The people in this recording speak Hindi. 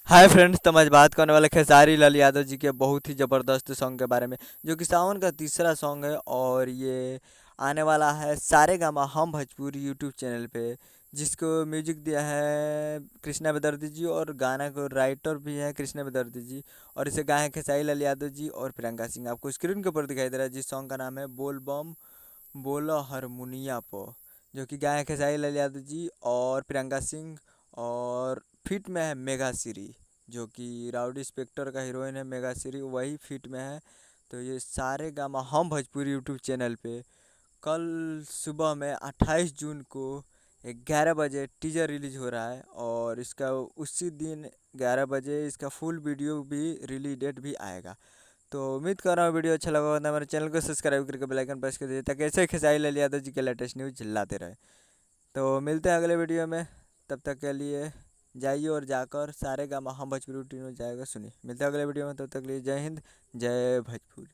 हाय फ्रेंड्स, तो मैं आज बात करने वाला खेसारी लाल यादव जी के बहुत ही ज़बरदस्त सॉन्ग के बारे में, जो कि सावन का तीसरा सॉन्ग है। और ये आने वाला है सारे गामा हम भोजपुरी यूट्यूब चैनल पे, जिसको म्यूजिक दिया है कृष्णा बेदर्जी जी, और गाना को राइटर भी है कृष्णा बेदर्जी जी। और इसे गाए हैं खेसारी लाल यादव जी और प्रियंका सिंह। आपको स्क्रीन के ऊपर दिखाई दे रहा है जिस सॉन्ग का नाम है बोल बम बोलो हारमोनिया पो, जो कि गाए हैं खेसारी लाल यादव जी और प्रियंका सिंह। और फिट में है मेघा श्री, जो कि राउडी स्पेक्टर का हीरोइन है। मेघा श्री वही फिट में है। तो ये सारे गामा हम भोजपुरी यूट्यूब चैनल पे कल सुबह में 28 जून को 11 बजे टीजर रिलीज हो रहा है। और इसका उसी दिन 11 बजे इसका फुल वीडियो भी रिलीज डेट भी आएगा। तो उम्मीद कर रहा हूँ वीडियो अच्छा लगा होगा। हमारे चैनल को सब्सक्राइब करके बेल आइकन प्रेस कर दीजिए, ताकि ऐसे खेसारी लाल यादव जी के लेटेस्ट न्यूज़ लाते रहे। तो मिलते हैं अगले वीडियो में। तब तक के लिए जाइए और जाकर सारे गामा हम भोजपुरी न्यूज़ जाएगा सुनिए। मिलते हैं अगले वीडियो में, तब तक के लिए जय हिंद, जय भोजपुरी।